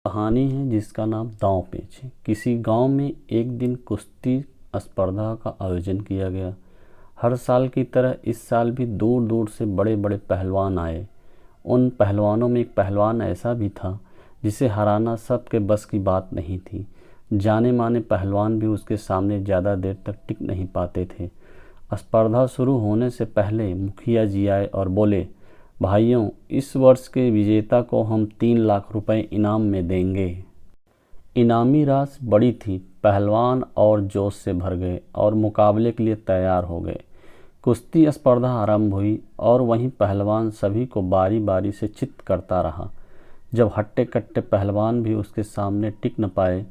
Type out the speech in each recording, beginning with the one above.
कहानी है जिसका नाम दांव पेच है। किसी गांव में एक दिन कुश्ती स्पर्धा का आयोजन किया गया। हर साल की तरह इस साल भी दूर दूर से बड़े बड़े पहलवान आए। उन पहलवानों में एक पहलवान ऐसा भी था जिसे हराना सबके बस की बात नहीं थी। जाने माने पहलवान भी उसके सामने ज़्यादा देर तक टिक नहीं पाते थे। स्पर्धा शुरू होने से पहले मुखिया जी आए और बोले, भाइयों, इस वर्ष के विजेता को हम 3 लाख रुपए इनाम में देंगे। इनामी राशि बड़ी थी। पहलवान और जोश से भर गए और मुकाबले के लिए तैयार हो गए। कुश्ती स्पर्धा आरंभ हुई और वहीं पहलवान सभी को बारी बारी से चित्त करता रहा। जब हट्टे कट्टे पहलवान भी उसके सामने टिक न पाए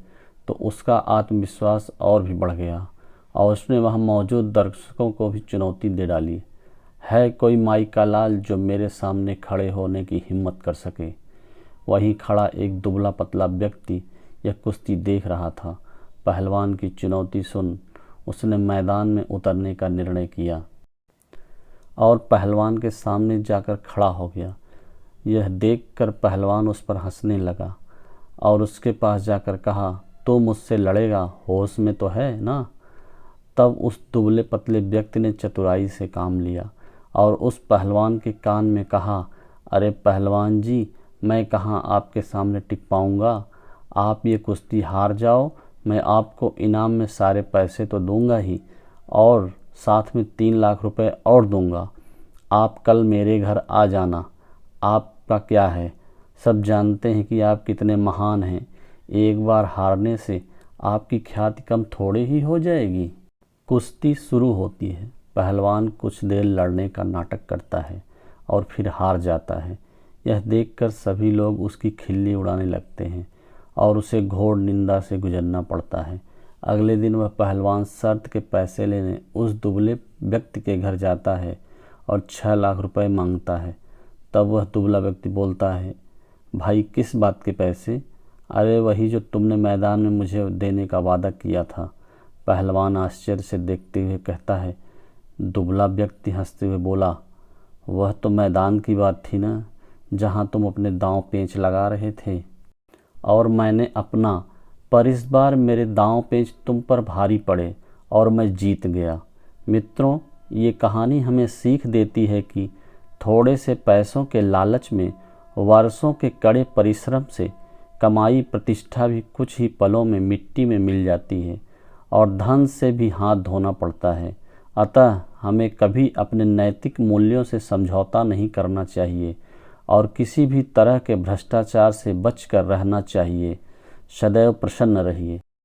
तो उसका आत्मविश्वास और भी बढ़ गया और उसने वहां मौजूद दर्शकों को भी चुनौती दे डाली। है कोई माई का लाल जो मेरे सामने खड़े होने की हिम्मत कर सके? वहीं खड़ा एक दुबला पतला व्यक्ति यह कुश्ती देख रहा था। पहलवान की चुनौती सुन उसने मैदान में उतरने का निर्णय किया और पहलवान के सामने जाकर खड़ा हो गया। यह देखकर पहलवान उस पर हंसने लगा और उसके पास जाकर कहा, तू मुझसे लड़ेगा, होश में तो है ना? तब उस दुबले पतले व्यक्ति ने चतुराई से काम लिया और उस पहलवान के कान में कहा, अरे पहलवान जी, मैं कहाँ आपके सामने टिक पाऊँगा। आप ये कुश्ती हार जाओ, मैं आपको इनाम में सारे पैसे तो दूंगा ही और साथ में 3 लाख रुपए और दूंगा। आप कल मेरे घर आ जाना। आपका क्या है, सब जानते हैं कि आप कितने महान हैं। एक बार हारने से आपकी ख्याति कम थोड़ी ही हो जाएगी। कुश्ती शुरू होती है। पहलवान कुछ देर लड़ने का नाटक करता है और फिर हार जाता है। यह देखकर सभी लोग उसकी खिल्ली उड़ाने लगते हैं और उसे घोर निंदा से गुजरना पड़ता है। अगले दिन वह पहलवान शर्त के पैसे लेने उस दुबले व्यक्ति के घर जाता है और 6 लाख रुपए मांगता है। तब वह दुबला व्यक्ति बोलता है, भाई किस बात के पैसे? अरे वही जो तुमने मैदान में मुझे देने का वादा किया था। पहलवान आश्चर्य से देखते हुए कहता है। दुबला व्यक्ति हंसते हुए बोला, वह तो मैदान की बात थी ना, जहाँ तुम अपने दांव पेंच लगा रहे थे और मैंने अपना, पर इस बार मेरे दांव पेंच तुम पर भारी पड़े और मैं जीत गया। मित्रों, ये कहानी हमें सीख देती है कि थोड़े से पैसों के लालच में वर्षों के कड़े परिश्रम से कमाई प्रतिष्ठा भी कुछ ही पलों में मिट्टी में मिल जाती है और धन से भी हाथ धोना पड़ता है। अतः हमें कभी अपने नैतिक मूल्यों से समझौता नहीं करना चाहिए और किसी भी तरह के भ्रष्टाचार से बचकर रहना चाहिए। सदैव प्रसन्न रहिए।